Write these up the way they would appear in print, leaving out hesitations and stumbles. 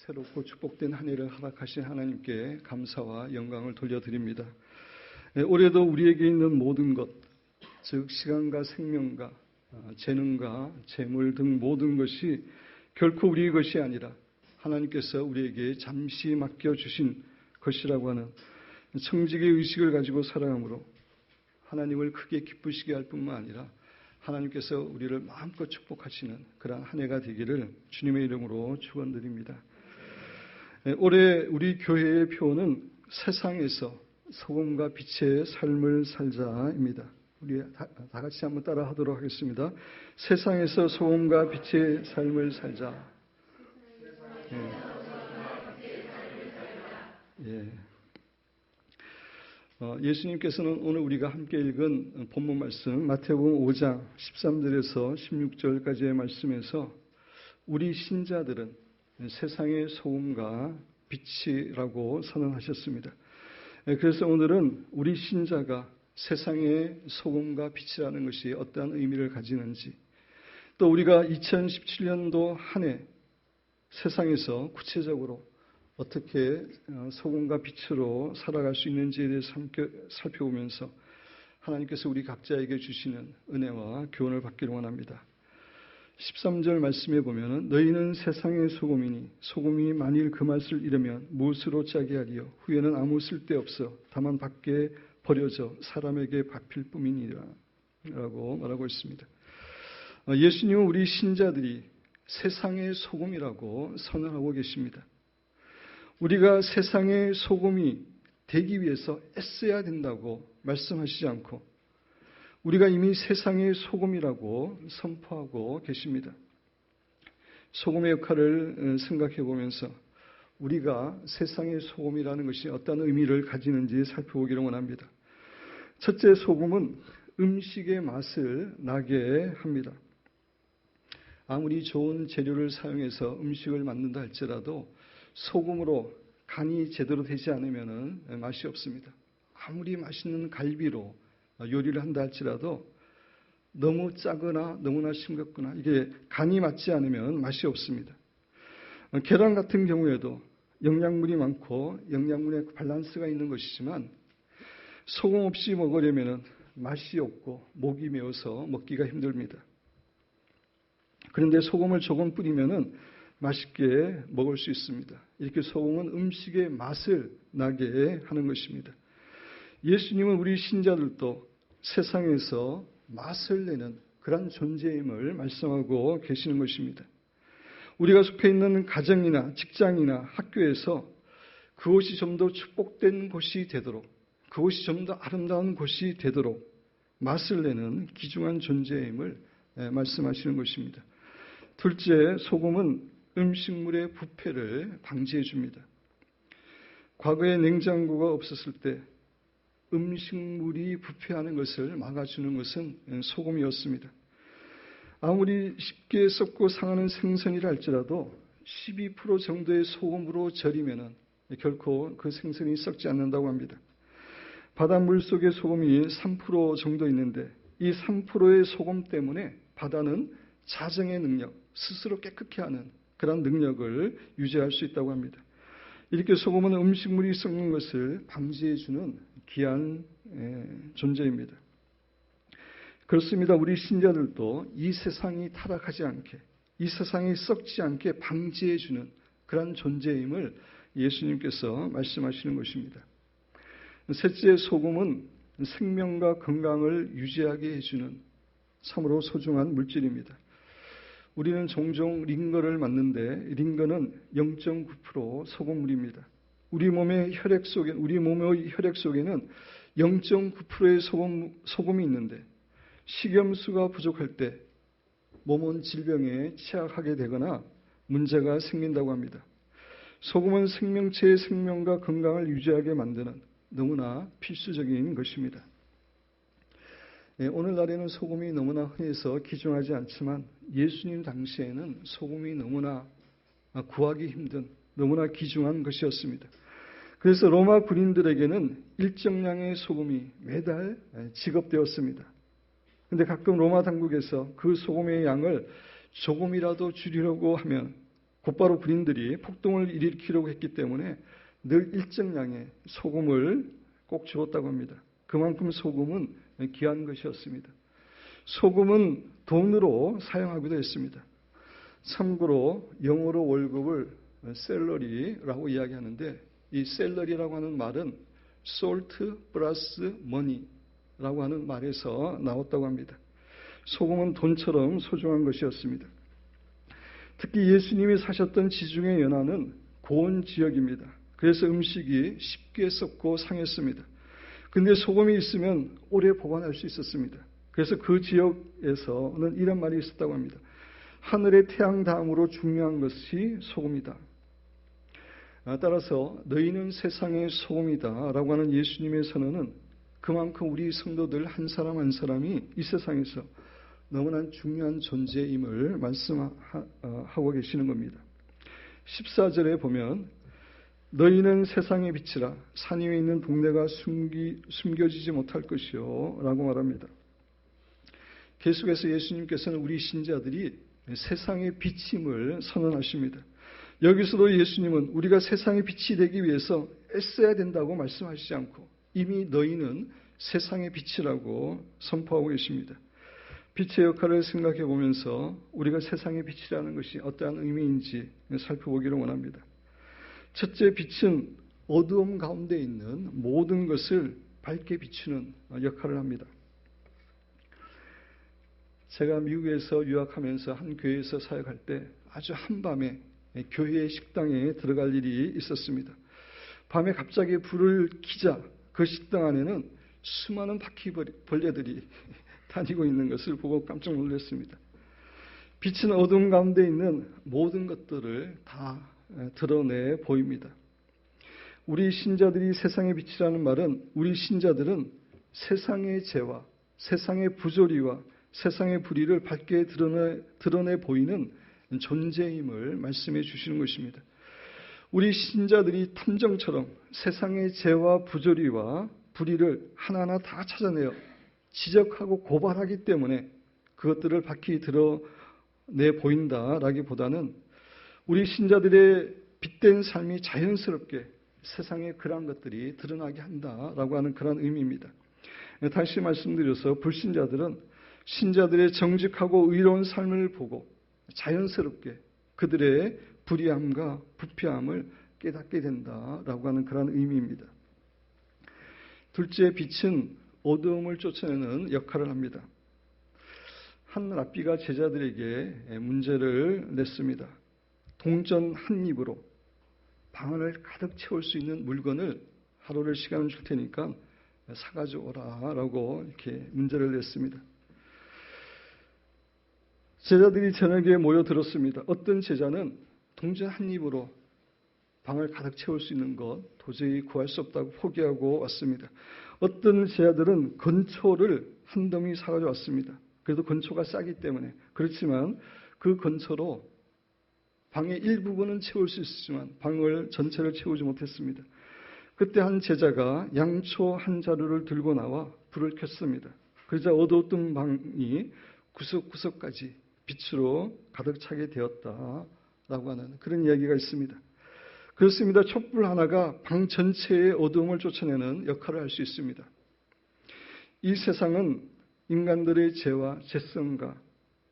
새롭고 축복된 한 해를 허락하신 하나님께 감사와 영광을 돌려드립니다. 올해도 우리에게 있는 모든 것, 즉 시간과 생명과 재능과 재물 등 모든 것이 결코 우리의 것이 아니라 하나님께서 우리에게 잠시 맡겨주신 것이라고 하는 청지기의 의식을 가지고 살아가므로 하나님을 크게 기쁘시게 할 뿐만 아니라 하나님께서 우리를 마음껏 축복하시는 그런 한 해가 되기를 주님의 이름으로 축원드립니다. 올해 우리 교회의 표어는 세상에서 소금과 빛의 삶을 살자입니다. 우리 다 같이 한번 따라 하도록 하겠습니다. 세상에서 소금과 빛의 삶을 살자. 예수님께서는 오늘 우리가 함께 읽은 본문 말씀 마태복음 5장 13절에서 16절까지의 말씀에서 우리 신자들은 세상의 소금과 빛이라고 선언하셨습니다. 그래서 오늘은 우리 신자가 세상의 소금과 빛이라는 것이 어떠한 의미를 가지는지, 또 우리가 2017년도 한 해 세상에서 구체적으로 어떻게 소금과 빛으로 살아갈 수 있는지에 대해서 함께 살펴보면서 하나님께서 우리 각자에게 주시는 은혜와 교훈을 받기를 원합니다. 13절 말씀에 보면 너희는 세상의 소금이니 소금이 만일 그 맛을 잃으면 무엇으로 짜게 하리요 후에는 아무 쓸데없어 다만 밖에 버려져 사람에게 밟힐 뿐이니라 라고 말하고 있습니다. 예수님은 우리 신자들이 세상의 소금이라고 선언하고 계십니다. 우리가 세상의 소금이 되기 위해서 애써야 된다고 말씀하시지 않고 우리가 이미 세상의 소금이라고 선포하고 계십니다. 소금의 역할을 생각해 보면서 우리가 세상의 소금이라는 것이 어떤 의미를 가지는지 살펴보기를 원합니다. 첫째, 소금은 음식의 맛을 나게 합니다. 아무리 좋은 재료를 사용해서 음식을 만든다 할지라도 소금으로 간이 제대로 되지 않으면 맛이 없습니다. 아무리 맛있는 갈비로 요리를 한다 할지라도 너무 짜거나 너무나 싱겁거나 이게 간이 맞지 않으면 맛이 없습니다. 계란 같은 경우에도 영양분이 많고 영양분의 밸런스가 있는 것이지만 소금 없이 먹으려면 맛이 없고 목이 메어서 먹기가 힘듭니다. 그런데 소금을 조금 뿌리면은 맛있게 먹을 수 있습니다. 이렇게 소금은 음식의 맛을 나게 하는 것입니다. 예수님은 우리 신자들도 세상에서 맛을 내는 그런 존재임을 말씀하고 계시는 것입니다. 우리가 속해 있는 가정이나 직장이나 학교에서 그곳이 좀 더 축복된 곳이 되도록, 그곳이 좀 더 아름다운 곳이 되도록 맛을 내는 귀중한 존재임을 말씀하시는 것입니다. 둘째, 소금은 음식물의 부패를 방지해 줍니다. 과거에 냉장고가 없었을 때 음식물이 부패하는 것을 막아주는 것은 소금이었습니다. 아무리 쉽게 썩고 상하는 생선이라 할지라도 12% 정도의 소금으로 절이면 결코 그 생선이 썩지 않는다고 합니다. 바닷물 속에 소금이 3% 정도 있는데 이 3%의 소금 때문에 바다는 자정의 능력, 스스로 깨끗게 하는 그런 능력을 유지할 수 있다고 합니다. 이렇게 소금은 음식물이 썩는 것을 방지해주는 귀한 존재입니다. 그렇습니다. 우리 신자들도 이 세상이 타락하지 않게, 이 세상이 썩지 않게 방지해주는 그런 존재임을 예수님께서 말씀하시는 것입니다. 셋째, 소금은 생명과 건강을 유지하게 해주는 참으로 소중한 물질입니다. 우리는 종종 링거를 맞는데 링거는 0.9% 소금물입니다. 우리 몸의 혈액 속에는 0.9%의 소금이 있는데 식염수가 부족할 때 몸은 질병에 취약하게 되거나 문제가 생긴다고 합니다. 소금은 생명체의 생명과 건강을 유지하게 만드는 너무나 필수적인 것입니다. 오늘날에는 소금이 너무나 흔해서 귀중하지 않지만 예수님 당시에는 소금이 너무나 구하기 힘든 너무나 귀중한 것이었습니다. 그래서 로마 군인들에게는 일정량의 소금이 매달 지급되었습니다. 그런데 가끔 로마 당국에서 그 소금의 양을 조금이라도 줄이려고 하면 곧바로 군인들이 폭동을 일으키려고 했기 때문에 늘 일정량의 소금을 꼭 주었다고 합니다. 그만큼 소금은 귀한 것이었습니다. 소금은 돈으로 사용하기도 했습니다. 참고로 영어로 월급을 셀러리라고 이야기하는데 이 셀러리라고 하는 말은 salt plus money라고 하는 말에서 나왔다고 합니다. 소금은 돈처럼 소중한 것이었습니다. 특히 예수님이 사셨던 지중해 연안은 고온 지역입니다. 그래서 음식이 쉽게 썩고 상했습니다. 근데 소금이 있으면 오래 보관할 수 있었습니다. 그래서 그 지역에서는 이런 말이 있었다고 합니다. 하늘의 태양 다음으로 중요한 것이 소금이다. 따라서 너희는 세상의 소금이다 라고 하는 예수님의 선언은 그만큼 우리 성도들 한 사람 한 사람이 이 세상에서 너무나 중요한 존재임을 말씀하고 계시는 겁니다. 14절에 보면 너희는 세상의 빛이라 산 위에 있는 동네가 숨겨지지 못할 것이요 라고 말합니다. 계속해서 예수님께서는 우리 신자들이 세상의 빛임을 선언하십니다. 여기서도 예수님은 우리가 세상의 빛이 되기 위해서 애써야 된다고 말씀하시지 않고 이미 너희는 세상의 빛이라고 선포하고 계십니다. 빛의 역할을 생각해 보면서 우리가 세상의 빛이라는 것이 어떠한 의미인지 살펴보기를 원합니다. 첫째, 빛은 어두움 가운데 있는 모든 것을 밝게 비추는 역할을 합니다. 제가 미국에서 유학하면서 한 교회에서 사역할 때 아주 한밤에 교회 식당에 들어갈 일이 있었습니다. 밤에 갑자기 불을 켜자 그 식당 안에는 수많은 바퀴벌레들이 다니고 있는 것을 보고 깜짝 놀랐습니다. 빛은 어둠 가운데 있는 모든 것들을 다 드러내 보입니다. 우리 신자들이 세상의 빛이라는 말은 우리 신자들은 세상의 죄와 세상의 부조리와 세상의 불의를 밝게 드러내 보이는 존재임을 말씀해 주시는 것입니다. 우리 신자들이 탐정처럼 세상의 죄와 부조리와 불의를 하나하나 다 찾아내어 지적하고 고발하기 때문에 그것들을 밝히 드러내 보인다라기보다는 우리 신자들의 빛된 삶이 자연스럽게 세상에 그러한 것들이 드러나게 한다라고 하는 그런 의미입니다. 다시 말씀드려서 불신자들은 신자들의 정직하고 의로운 삶을 보고 자연스럽게 그들의 불의함과 부패함을 깨닫게 된다라고 하는 그런 의미입니다. 둘째, 빛은 어두움을 쫓아내는 역할을 합니다. 한 랍비가 제자들에게 문제를 냈습니다. 동전 한 입으로 방 안을 가득 채울 수 있는 물건을 하루를 시간을 줄 테니까 사가지고 오라 라고 이렇게 문제를 냈습니다. 제자들이 저녁에 모여들었습니다. 어떤 제자는 동전 한 입으로 방을 가득 채울 수 있는 것 도저히 구할 수 없다고 포기하고 왔습니다. 어떤 제자들은 건초를 한 더미 사가지고 왔습니다. 그래도 건초가 싸기 때문에. 그렇지만 그 건초로 방의 일부분은 채울 수 있었지만 방을 전체를 채우지 못했습니다. 그때 한 제자가 양초 한 자루를 들고 나와 불을 켰습니다. 그러자 어두웠던 방이 구석구석까지 빛으로 가득 차게 되었다라고 하는 그런 이야기가 있습니다. 그렇습니다. 촛불 하나가 방 전체의 어두움을 쫓아내는 역할을 할 수 있습니다. 이 세상은 인간들의 죄와 죄성과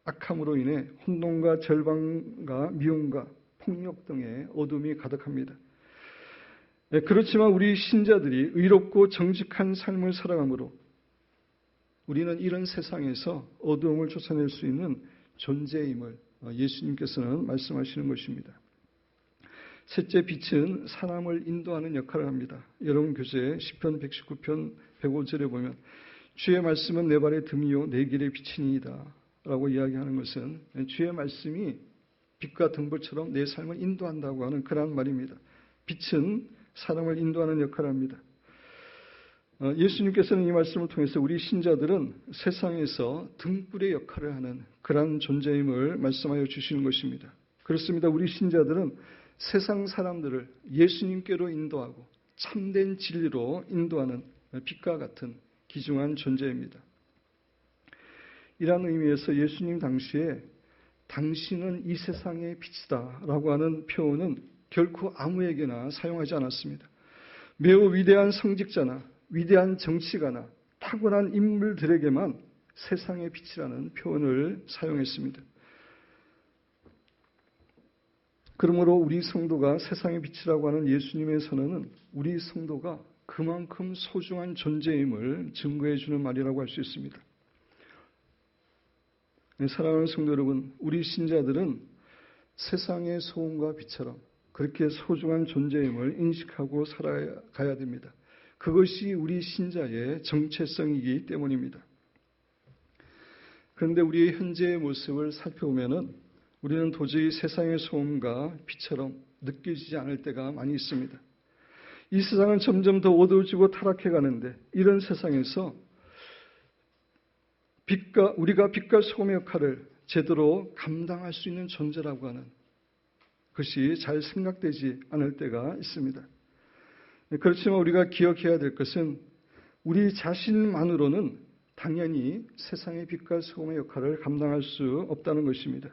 악함으로 인해 혼돈과 절망과 미움과 폭력 등의 어둠이 가득합니다. 그렇지만 우리 신자들이 의롭고 정직한 삶을 살아가므로 우리는 이런 세상에서 어두움을 쫓아낼 수 있는 존재임을 예수님께서는 말씀하시는 것입니다. 셋째, 빛은 사람을 인도하는 역할을 합니다. 여러분 교재 시편 119편 105절에 보면 주의 말씀은 내 발의 등이요 내 길의 빛이니이다 라고 이야기하는 것은 주의 말씀이 빛과 등불처럼 내 삶을 인도한다고 하는 그러한 말입니다. 빛은 사람을 인도하는 역할을 합니다. 예수님께서는 이 말씀을 통해서 우리 신자들은 세상에서 등불의 역할을 하는 그러한 존재임을 말씀하여 주시는 것입니다. 그렇습니다. 우리 신자들은 세상 사람들을 예수님께로 인도하고 참된 진리로 인도하는 빛과 같은 귀중한 존재입니다. 이러한 의미에서 예수님 당시에 당신은 이 세상의 빛이다 라고 하는 표현은 결코 아무에게나 사용하지 않았습니다. 매우 위대한 성직자나 위대한 정치가나 탁월한 인물들에게만 세상의 빛이라는 표현을 사용했습니다. 그러므로 우리 성도가 세상의 빛이라고 하는 예수님의 선언은 우리 성도가 그만큼 소중한 존재임을 증거해 주는 말이라고 할 수 있습니다. 사랑하는 성도 여러분, 우리 신자들은 세상의 소음과 빛처럼 그렇게 소중한 존재임을 인식하고 살아가야 됩니다. 그것이 우리 신자의 정체성이기 때문입니다. 그런데 우리의 현재의 모습을 살펴보면 우리는 도저히 세상의 소음과 빛처럼 느껴지지 않을 때가 많이 있습니다. 이 세상은 점점 더 어두워지고 타락해 가는데 이런 세상에서 우리가 빛과 소금의 역할을 제대로 감당할 수 있는 존재라고 하는 것이 잘 생각되지 않을 때가 있습니다. 그렇지만 우리가 기억해야 될 것은 우리 자신만으로는 당연히 세상의 빛과 소금의 역할을 감당할 수 없다는 것입니다.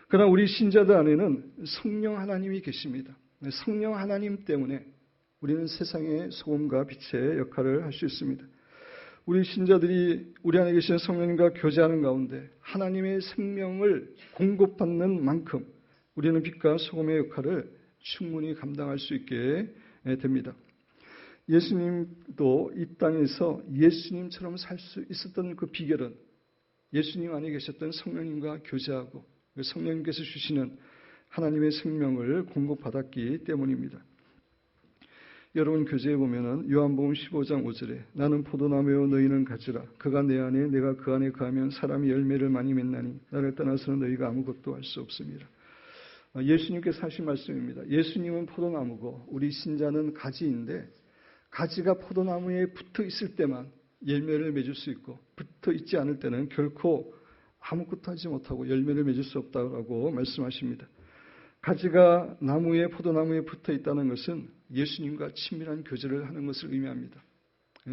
그러나 우리 신자들 안에는 성령 하나님이 계십니다. 성령 하나님 때문에 우리는 세상의 소금과 빛의 역할을 할 수 있습니다. 우리 신자들이 우리 안에 계신 성령님과 교제하는 가운데 하나님의 생명을 공급받는 만큼 우리는 빛과 소금의 역할을 충분히 감당할 수 있게 됩니다. 예수님도 이 땅에서 예수님처럼 살 수 있었던 그 비결은 예수님 안에 계셨던 성령님과 교제하고 성령님께서 주시는 하나님의 생명을 공급받았기 때문입니다. 여러분 교재에 보면은 요한복음 15장 5절에 나는 포도나무요 너희는 가지라 그가 내 안에 내가 그 안에 거하면 사람이 열매를 많이 맺나니 나를 떠나서는 너희가 아무것도 할 수 없습니다. 예수님께서 하신 말씀입니다. 예수님은 포도나무고 우리 신자는 가지인데 가지가 포도나무에 붙어 있을 때만 열매를 맺을 수 있고 붙어 있지 않을 때는 결코 아무것도 하지 못하고 열매를 맺을 수 없다고 말씀하십니다. 가지가 포도나무에 붙어 있다는 것은 예수님과 친밀한 교제를 하는 것을 의미합니다.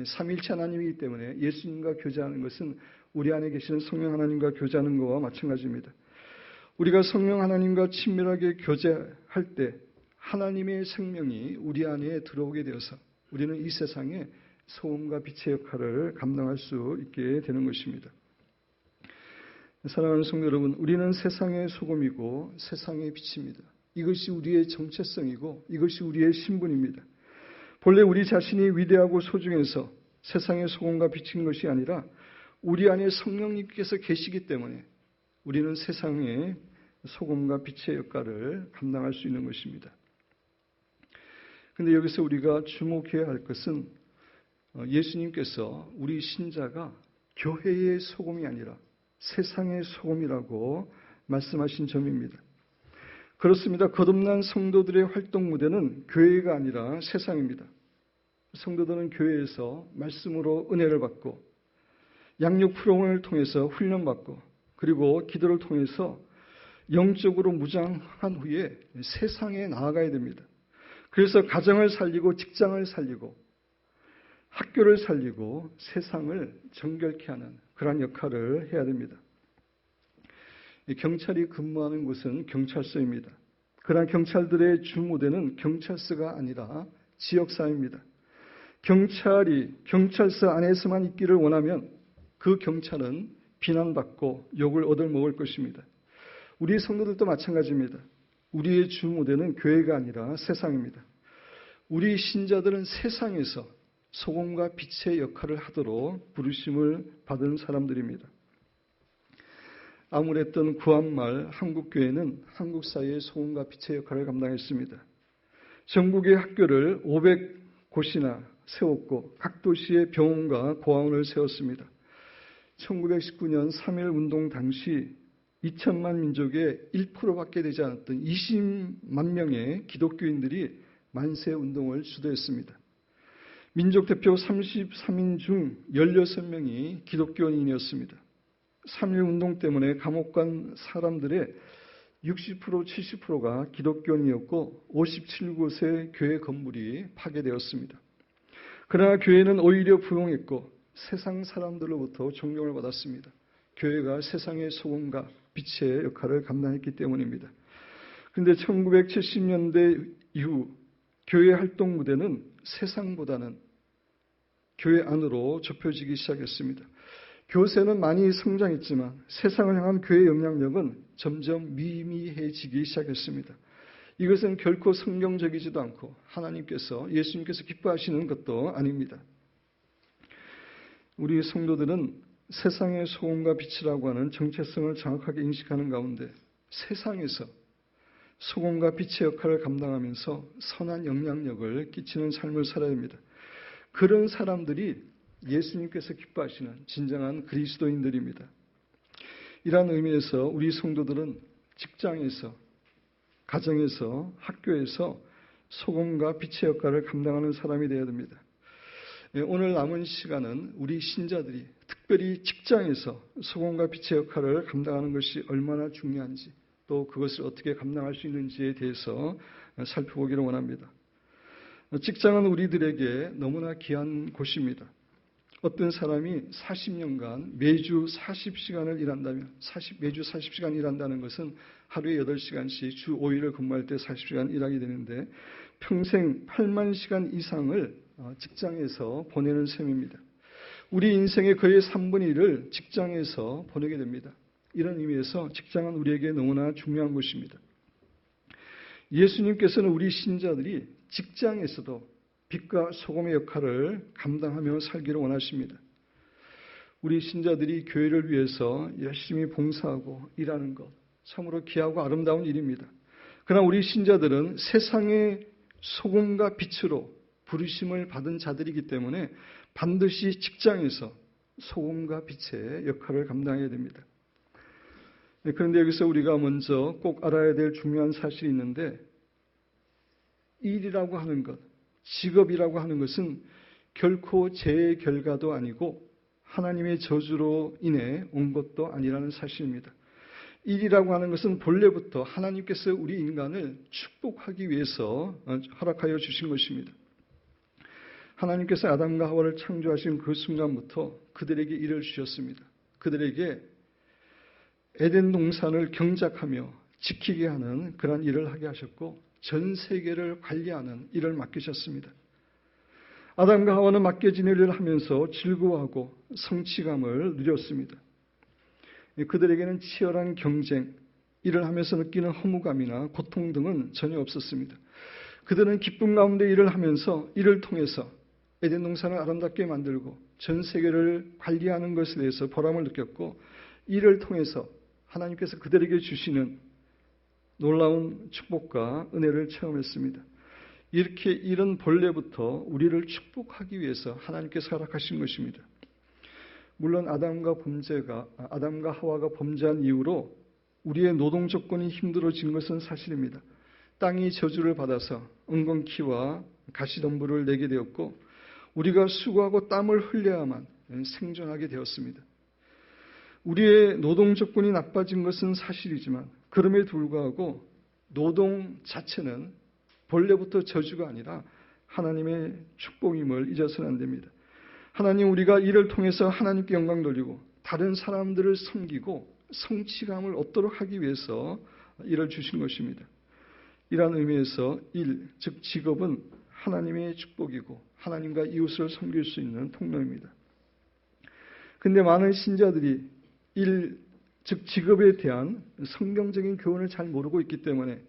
삼위일체 하나님이기 때문에 예수님과 교제하는 것은 우리 안에 계시는 성령 하나님과 교제하는 것과 마찬가지입니다. 우리가 성령 하나님과 친밀하게 교제할 때 하나님의 생명이 우리 안에 들어오게 되어서 우리는 이 세상에 소금과 빛의 역할을 감당할 수 있게 되는 것입니다. 사랑하는 성도 여러분, 우리는 세상의 소금이고 세상의 빛입니다. 이것이 우리의 정체성이고 이것이 우리의 신분입니다. 본래 우리 자신이 위대하고 소중해서 세상의 소금과 빛인 것이 아니라 우리 안에 성령님께서 계시기 때문에 우리는 세상의 소금과 빛의 역할을 감당할 수 있는 것입니다. 그런데 여기서 우리가 주목해야 할 것은 예수님께서 우리 신자가 교회의 소금이 아니라 세상의 소금이라고 말씀하신 점입니다. 그렇습니다. 거듭난 성도들의 활동 무대는 교회가 아니라 세상입니다. 성도들은 교회에서 말씀으로 은혜를 받고 양육 프로그램을 통해서 훈련받고 그리고 기도를 통해서 영적으로 무장한 후에 세상에 나아가야 됩니다. 그래서 가정을 살리고 직장을 살리고 학교를 살리고 세상을 정결케 하는 그러한 역할을 해야 됩니다. 경찰이 근무하는 곳은 경찰서입니다. 그러나 경찰들의 주무대는 경찰서가 아니라 지역사회입니다. 경찰이 경찰서 안에서만 있기를 원하면 그 경찰은 비난받고 욕을 얻어먹을 것입니다. 우리 성도들도 마찬가지입니다. 우리의 주무대는 교회가 아니라 세상입니다. 우리 신자들은 세상에서 소금과 빛의 역할을 하도록 부르심을 받은 사람들입니다. 아무랬던 구한말 한국교회는 한국 사회의 소금과 빛의 역할을 감당했습니다. 전국의 학교를 500곳이나 세웠고 각 도시에 병원과 고아원을 세웠습니다. 1919년 3.1 운동 당시 2천만 민족의 1%밖에 되지 않았던 20만 명의 기독교인들이 만세 운동을 주도했습니다. 민족 대표 33인 중 16명이 기독교인이었습니다. 3.1 운동 때문에 감옥 간 사람들의 60%, 70%가 기독교인이었고 57곳의 교회 건물이 파괴되었습니다. 그러나 교회는 오히려 부흥했고 세상 사람들로부터 존경을 받았습니다. 교회가 세상의 소금과 빛의 역할을 감당했기 때문입니다. 그런데 1970년대 이후 교회 활동 무대는 세상보다는 교회 안으로 좁혀지기 시작했습니다. 교세는 많이 성장했지만 세상을 향한 교회의 영향력은 점점 미미해지기 시작했습니다. 이것은 결코 성경적이지도 않고 하나님께서, 예수님께서 기뻐하시는 것도 아닙니다. 우리 성도들은 세상의 소금과 빛이라고 하는 정체성을 정확하게 인식하는 가운데 세상에서 소금과 빛의 역할을 감당하면서 선한 영향력을 끼치는 삶을 살아야 합니다. 그런 사람들이 예수님께서 기뻐하시는 진정한 그리스도인들입니다. 이러한 의미에서 우리 성도들은 직장에서, 가정에서, 학교에서 소금과 빛의 역할을 감당하는 사람이 되어야 됩니다. 오늘 남은 시간은 우리 신자들이 특별히 직장에서 소금과 빛의 역할을 감당하는 것이 얼마나 중요한지, 또 그것을 어떻게 감당할 수 있는지에 대해서 살펴보기를 원합니다. 직장은 우리들에게 너무나 귀한 곳입니다. 어떤 사람이 40년간 매주 40시간을 일한다면, 매주 40시간 일한다는 것은 하루에 8시간씩 주 5일을 근무할 때 40시간 일하게 되는데 평생 8만 시간 이상을 직장에서 보내는 셈입니다. 우리 인생의 거의 3분의 1을 직장에서 보내게 됩니다. 이런 의미에서 직장은 우리에게 너무나 중요한 곳입니다. 예수님께서는 우리 신자들이 직장에서도 빛과 소금의 역할을 감당하며 살기를 원하십니다. 우리 신자들이 교회를 위해서 열심히 봉사하고 일하는 것, 참으로 귀하고 아름다운 일입니다. 그러나 우리 신자들은 세상의 소금과 빛으로 부르심을 받은 자들이기 때문에 반드시 직장에서 소금과 빛의 역할을 감당해야 됩니다. 그런데 여기서 우리가 먼저 꼭 알아야 될 중요한 사실이 있는데, 일이라고 하는 것, 직업이라고 하는 것은 결코 죄의 결과도 아니고 하나님의 저주로 인해 온 것도 아니라는 사실입니다. 일이라고 하는 것은 본래부터 하나님께서 우리 인간을 축복하기 위해서 허락하여 주신 것입니다. 하나님께서 아담과 하와를 창조하신 그 순간부터 그들에게 일을 주셨습니다. 그들에게 에덴 동산을 경작하며 지키게 하는 그런 일을 하게 하셨고 전 세계를 관리하는 일을 맡기셨습니다. 아담과 하와는 맡겨진 일을 하면서 즐거워하고 성취감을 누렸습니다. 그들에게는 치열한 경쟁, 일을 하면서 느끼는 허무감이나 고통 등은 전혀 없었습니다. 그들은 기쁨 가운데 일을 하면서 이를 통해서 에덴 동산을 아름답게 만들고 전 세계를 관리하는 것에 대해서 보람을 느꼈고, 이를 통해서 하나님께서 그들에게 주시는 놀라운 축복과 은혜를 체험했습니다. 이렇게 일은 본래부터 우리를 축복하기 위해서 하나님께서 허락하신 것입니다. 물론 아담과 하와가 범죄한 이후로 우리의 노동 조건이 힘들어진 것은 사실입니다. 땅이 저주를 받아서 엉겅퀴와 가시덤불을 내게 되었고 우리가 수고하고 땀을 흘려야만 생존하게 되었습니다. 우리의 노동 조건이 나빠진 것은 사실이지만 그럼에도 불구하고 노동 자체는 본래부터 저주가 아니라 하나님의 축복임을 잊어서는 안 됩니다. 하나님, 우리가 이를 통해서 하나님께 영광 돌리고 다른 사람들을 섬기고 성취감을 얻도록 하기 위해서 일을 주신 것입니다. 이러한 의미에서 일, 즉 직업은 하나님의 축복이고 하나님과 이웃을 섬길 수 있는 통로입니다. 그런데 많은 신자들이 일, 즉 직업에 대한 성경적인 교훈을 잘 모르고 있기 때문에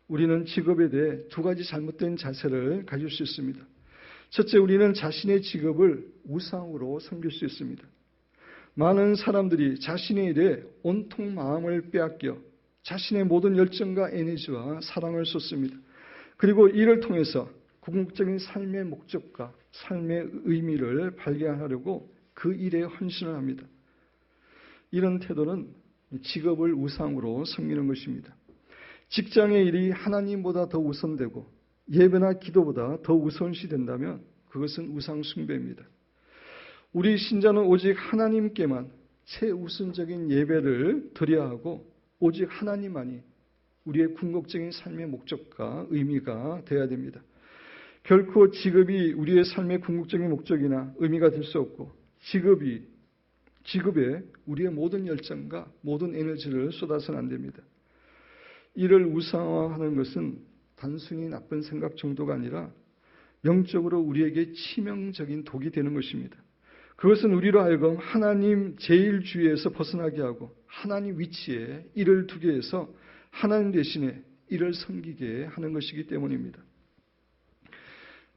우리는 직업에 대해 두 가지 잘못된 자세를 가질 수 있습니다. 첫째, 우리는 자신의 직업을 우상으로 섬길 수 있습니다. 많은 사람들이 자신의 일에 온통 마음을 빼앗겨 자신의 모든 열정과 에너지와 사랑을 쏟습니다. 그리고 이를 통해서 궁극적인 삶의 목적과 삶의 의미를 발견하려고 그 일에 헌신을 합니다. 이런 태도는 직업을 우상으로 섬기는 것입니다. 직장의 일이 하나님보다 더 우선되고 예배나 기도보다 더 우선시 된다면 그것은 우상 숭배입니다. 우리 신자는 오직 하나님께만 최우선적인 예배를 드려야 하고 오직 하나님만이 우리의 궁극적인 삶의 목적과 의미가 되어야 됩니다. 결코 직업이 우리의 삶의 궁극적인 목적이나 의미가 될 수 없고 직업이 직업에 우리의 모든 열정과 모든 에너지를 쏟아서는 안 됩니다. 이를 우상화하는 것은 단순히 나쁜 생각 정도가 아니라 영적으로 우리에게 치명적인 독이 되는 것입니다. 그것은 우리로 하여금 하나님 제일주의에서 벗어나게 하고 하나님 위치에 이를 두게 해서 하나님 대신에 이를 섬기게 하는 것이기 때문입니다.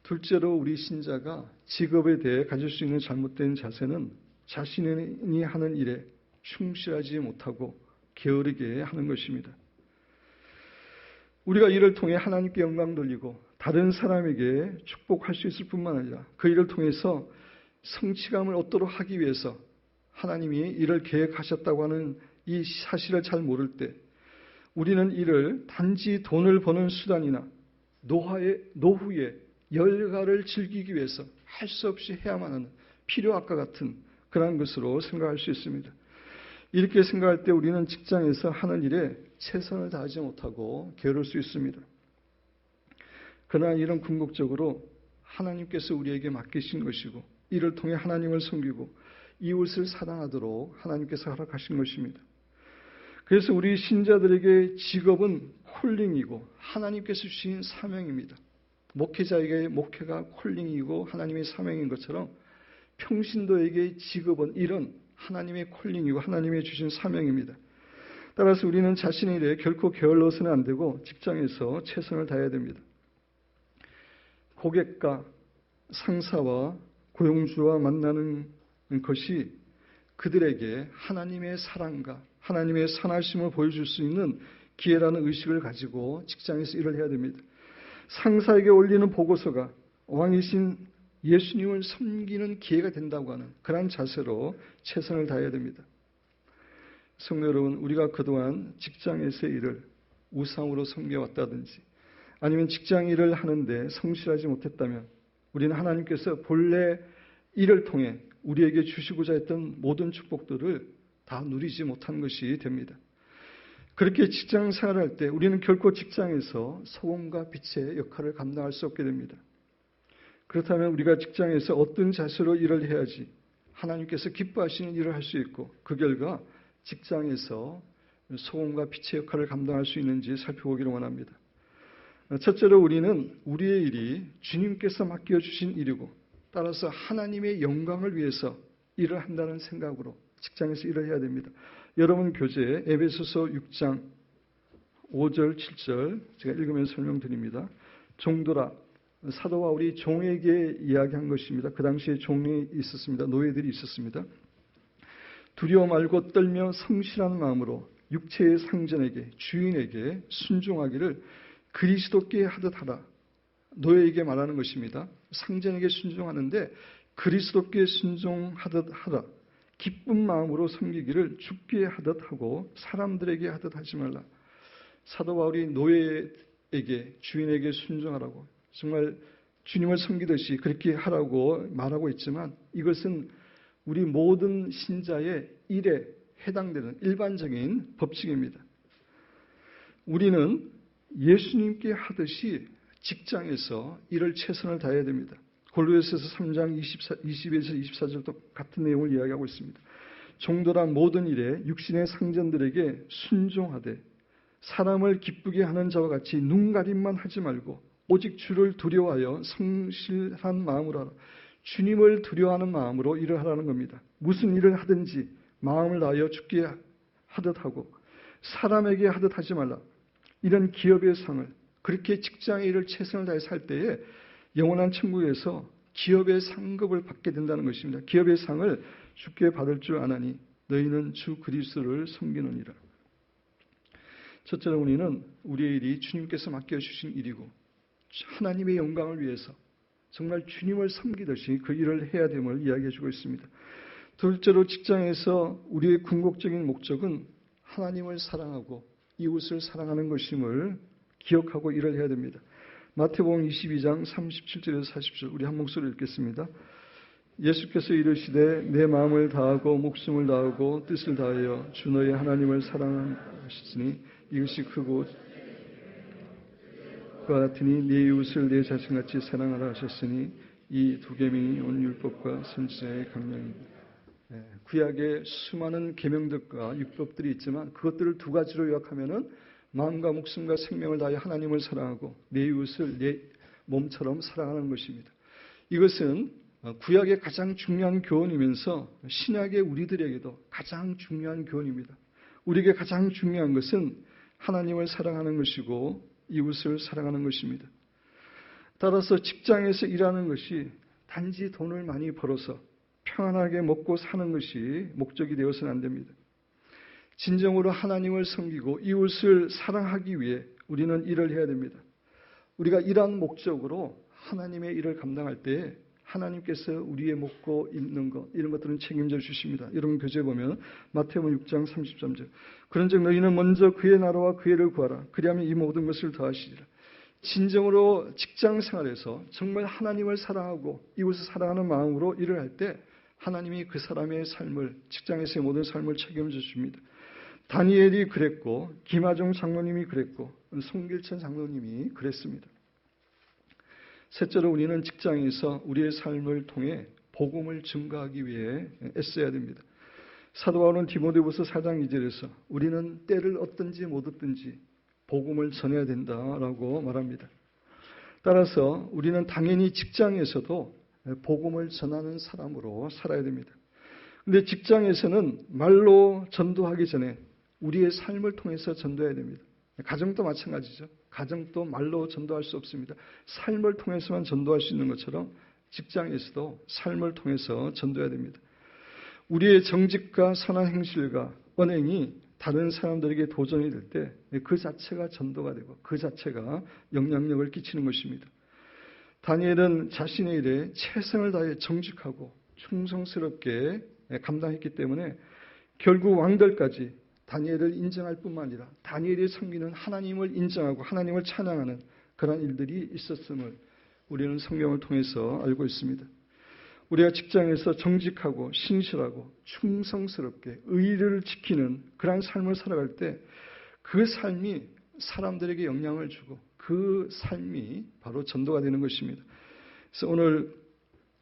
둘째로 우리 신자가 직업에 대해 가질 수 있는 잘못된 자세는 자신이 하는 일에 충실하지 못하고 게으르게 하는 것입니다. 우리가 이를 통해 하나님께 영광 돌리고 다른 사람에게 축복할 수 있을 뿐만 아니라 그 일을 통해서 성취감을 얻도록 하기 위해서 하나님이 이를 계획하셨다고 하는 이 사실을 잘 모를 때 우리는 이를 단지 돈을 버는 수단이나 노후의 열가를 즐기기 위해서 할 수 없이 해야만 하는 필요악과 같은 그런 것으로 생각할 수 있습니다. 이렇게 생각할 때 우리는 직장에서 하는 일에 최선을 다하지 못하고 게으를 수 있습니다. 그러나 이런 궁극적으로 하나님께서 우리에게 맡기신 것이고 이를 통해 하나님을 섬기고 이웃을 사랑하도록 하나님께서 허락하신 것입니다. 그래서 우리 신자들에게 직업은 콜링이고 하나님께서 주신 사명입니다. 목회자에게 목회가 콜링이고 하나님의 사명인 것처럼 평신도에게 직업은 일은 하나님의 콜링이고 하나님의 주신 사명입니다. 따라서 우리는 자신의 일에 결코 게을러서는 안 되고 직장에서 최선을 다해야 됩니다. 고객과 상사와 고용주와 만나는 것이 그들에게 하나님의 사랑과 하나님의 선하심을 보여줄 수 있는 기회라는 의식을 가지고 직장에서 일을 해야 됩니다. 상사에게 올리는 보고서가 왕이신 예수님을 섬기는 기회가 된다고 하는 그런 자세로 최선을 다해야 됩니다. 성도 여러분, 우리가 그동안 직장에서의 일을 우상으로 섬겨왔다든지 아니면 직장 일을 하는데 성실하지 못했다면 우리는 하나님께서 본래 일을 통해 우리에게 주시고자 했던 모든 축복들을 다 누리지 못한 것이 됩니다. 그렇게 직장 생활할 때 우리는 결코 직장에서 소금과 빛의 역할을 감당할 수 없게 됩니다. 그렇다면 우리가 직장에서 어떤 자세로 일을 해야지 하나님께서 기뻐하시는 일을 할 수 있고 그 결과 직장에서 소금과 빛의 역할을 감당할 수 있는지 살펴보기를 원합니다. 첫째로 우리는 우리의 일이 주님께서 맡겨주신 일이고 따라서 하나님의 영광을 위해서 일을 한다는 생각으로 직장에서 일을 해야 됩니다. 여러분 교재에 에베소서 6장 5절 7절 제가 읽으면서 설명드립니다. 종들아 사도 바울이 종에게 이야기한 것입니다. 그 당시에 종이 있었습니다. 노예들이 있었습니다. 두려워 말고 떨며 성실한 마음으로 육체의 상전에게 주인에게 순종하기를 그리스도께 하듯 하라. 노예에게 말하는 것입니다. 상전에게 순종하는데 그리스도께 순종하듯 하라. 기쁜 마음으로 섬기기를 주께 하듯 하고 사람들에게 하듯 하지 말라. 사도 바울이 노예에게 주인에게 순종하라고 정말 주님을 섬기듯이 그렇게 하라고 말하고 있지만 이것은 우리 모든 신자의 일에 해당되는 일반적인 법칙입니다. 우리는 예수님께 하듯이 직장에서 일을 최선을 다해야 됩니다. 골로새서 3장 20에서 24절도 같은 내용을 이야기하고 있습니다. 종들아 모든 일에 육신의 상전들에게 순종하되 사람을 기쁘게 하는 자와 같이 눈가림만 하지 말고 오직 주를 두려워하여 성실한 마음으로 하라. 주님을 두려워하는 마음으로 일을 하라는 겁니다. 무슨 일을 하든지 마음을 다하여 주께 하듯 하고 사람에게 하듯 하지 말라. 이런 기업의 상을 그렇게 직장의 일을 최선을 다해서 할 때에 영원한 천국에서 기업의 상급을 받게 된다는 것입니다. 기업의 상을 주께 받을 줄 아나니 너희는 주 그리스도를 섬기느니라. 첫째로 우리는 우리의 일이 주님께서 맡겨주신 일이고 하나님의 영광을 위해서 정말 주님을 섬기듯이 그 일을 해야 됨을 이야기해주고 있습니다. 둘째로 직장에서 우리의 궁극적인 목적은 하나님을 사랑하고 이웃을 사랑하는 것임을 기억하고 일을 해야 됩니다. 마태복음 22장 37절에서 40절 우리 한 목소리 읽겠습니다. 예수께서 이르시되 내 마음을 다하고 목숨을 다하고 뜻을 다하여 주 너의 하나님을 사랑하시니 이것이 크고 그와 같으니 네 이웃을 내 자신같이 사랑하라 하셨으니 이 두 계명이 온 율법과 선지자의 강령입니다. 구약에 수많은 계명들과 율법들이 있지만 그것들을 두 가지로 요약하면은 마음과 목숨과 생명을 다하여 하나님을 사랑하고 내 이웃을 내 몸처럼 사랑하는 것입니다. 이것은 구약의 가장 중요한 교훈이면서 신약의 우리들에게도 가장 중요한 교훈입니다. 우리에게 가장 중요한 것은 하나님을 사랑하는 것이고 이웃을 사랑하는 것입니다. 따라서 직장에서 일하는 것이 단지 돈을 많이 벌어서 평안하게 먹고 사는 것이 목적이 되어서는 안 됩니다. 진정으로 하나님을 섬기고 이웃을 사랑하기 위해 우리는 일을 해야 됩니다. 우리가 일한 목적으로 하나님의 일을 감당할 때 하나님께서 우리의 먹고 입는 것 이런 것들은 책임져 주십니다. 여러분 교재에 보면 마태복음 6장 33절 그런즉 너희는 먼저 그의 나라와 그의 일을 구하라. 그리하면 이 모든 것을 더하시리라. 진정으로 직장 생활에서 정말 하나님을 사랑하고 이웃을 사랑하는 마음으로 일을 할 때 하나님이 그 사람의 삶을 직장에서의 모든 삶을 책임져 줍니다. 다니엘이 그랬고 김하종 장로님이 그랬고 송길천 장로님이 그랬습니다. 셋째로 우리는 직장에서 우리의 삶을 통해 복음을 증거하기 위해 애써야 됩니다. 사도 바울은 디모데후서 4장 2절에서 우리는 때를 얻든지 못 얻든지 복음을 전해야 된다라고 말합니다. 따라서 우리는 당연히 직장에서도 복음을 전하는 사람으로 살아야 됩니다. 그런데 직장에서는 말로 전도하기 전에 우리의 삶을 통해서 전도해야 됩니다. 가정도 마찬가지죠. 가정도 말로 전도할 수 없습니다. 삶을 통해서만 전도할 수 있는 것처럼 직장에서도 삶을 통해서 전도해야 됩니다. 우리의 정직과 선한 행실과 언행이 다른 사람들에게 도전이 될 때 그 자체가 전도가 되고 그 자체가 영향력을 끼치는 것입니다. 다니엘은 자신의 일에 최선을 다해 정직하고 충성스럽게 감당했기 때문에 결국 왕들까지 다니엘을 인정할 뿐만 아니라 다니엘이 섬기는 하나님을 인정하고 하나님을 찬양하는 그런 일들이 있었음을 우리는 성경을 통해서 알고 있습니다. 우리가 직장에서 정직하고 신실하고 충성스럽게 의를 지키는 그런 삶을 살아갈 때 그 삶이 사람들에게 영향을 주고 그 삶이 바로 전도가 되는 것입니다. 그래서 오늘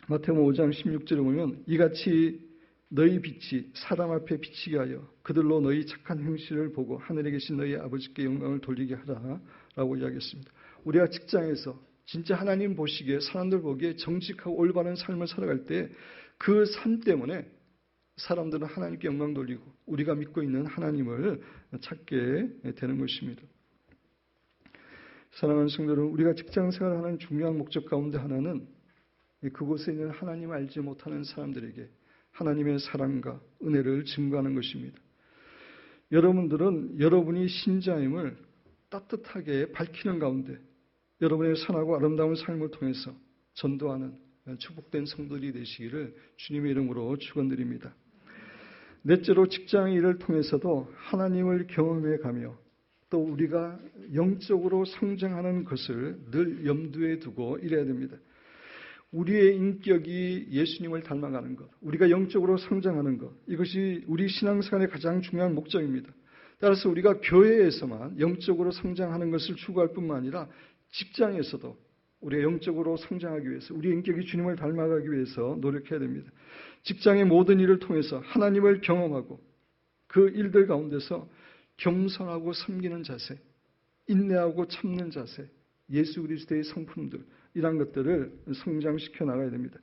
마태복음 5장 16절에 보면 이같이 너희 빛이 사람 앞에 비치게 하여 그들로 너희 착한 행실을 보고 하늘에 계신 너희 아버지께 영광을 돌리게 하라라고 이야기했습니다. 우리가 직장에서 진짜 하나님 보시기에 사람들 보기에 정직하고 올바른 삶을 살아갈 때 그 삶 때문에 사람들은 하나님께 영광 돌리고 우리가 믿고 있는 하나님을 찾게 되는 것입니다. 사랑하는 성도 여러분, 우리가 직장 생활하는 중요한 목적 가운데 하나는 그곳에 있는 하나님을 알지 못하는 사람들에게 하나님의 사랑과 은혜를 증거하는 것입니다. 여러분들은 여러분이 신자임을 따뜻하게 밝히는 가운데 여러분의 선하고 아름다운 삶을 통해서 전도하는 축복된 성도들이 되시기를 주님의 이름으로 축원드립니다. 넷째로 직장 일을 통해서도 하나님을 경험해 가며 또 우리가 영적으로 성장하는 것을 늘 염두에 두고 일해야 됩니다. 우리의 인격이 예수님을 닮아가는 것, 우리가 영적으로 성장하는 것, 이것이 우리 신앙생활의 가장 중요한 목적입니다. 따라서 우리가 교회에서만 영적으로 성장하는 것을 추구할 뿐만 아니라 직장에서도 우리가 영적으로 성장하기 위해서 우리 인격이 주님을 닮아가기 위해서 노력해야 됩니다. 직장의 모든 일을 통해서 하나님을 경험하고 그 일들 가운데서 겸손하고 섬기는 자세, 인내하고 참는 자세, 예수 그리스도의 성품들 이런 것들을 성장시켜 나가야 됩니다.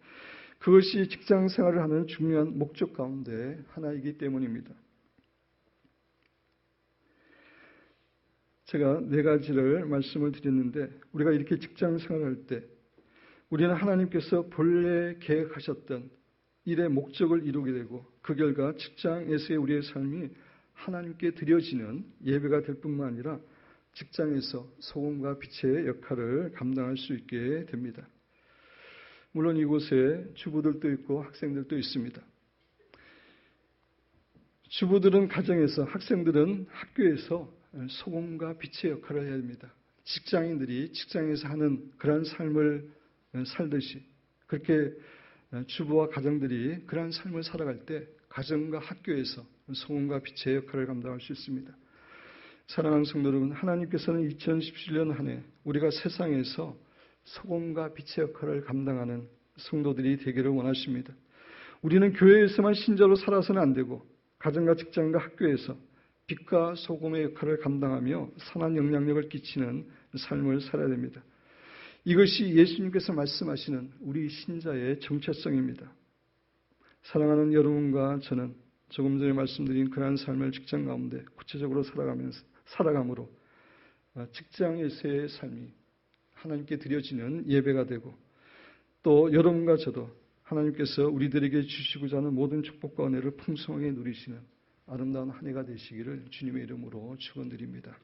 그것이 직장 생활을 하는 중요한 목적 가운데 하나이기 때문입니다. 제가 4가지를 말씀을 드렸는데 우리가 이렇게 직장 생활할 때 우리는 하나님께서 본래 계획하셨던 일의 목적을 이루게 되고 그 결과 직장에서의 우리의 삶이 하나님께 드려지는 예배가 될 뿐만 아니라 직장에서 소금과 빛의 역할을 감당할 수 있게 됩니다. 물론 이곳에 주부들도 있고 학생들도 있습니다. 주부들은 가정에서, 학생들은 학교에서 소금과 빛의 역할을 해야 됩니다. 직장인들이 직장에서 하는 그러한 삶을 살듯이 그렇게 주부와 가정들이 그러한 삶을 살아갈 때 가정과 학교에서 소금과 빛의 역할을 감당할 수 있습니다. 사랑하는 성도 여러분, 하나님께서는 2017년 한 해 우리가 세상에서 소금과 빛의 역할을 감당하는 성도들이 되기를 원하십니다. 우리는 교회에서만 신자로 살아서는 안 되고 가정과 직장과 학교에서 빛과 소금의 역할을 감당하며 선한 영향력을 끼치는 삶을 살아야 됩니다. 이것이 예수님께서 말씀하시는 우리 신자의 정체성입니다. 사랑하는 여러분과 저는 조금 전에 말씀드린 그러한 삶을 직장 가운데 구체적으로 살아감으로 직장에서의 삶이 하나님께 드려지는 예배가 되고 또 여러분과 저도 하나님께서 우리들에게 주시고자 하는 모든 축복과 은혜를 풍성하게 누리시는 아름다운 한 해가 되시기를 주님의 이름으로 축원드립니다.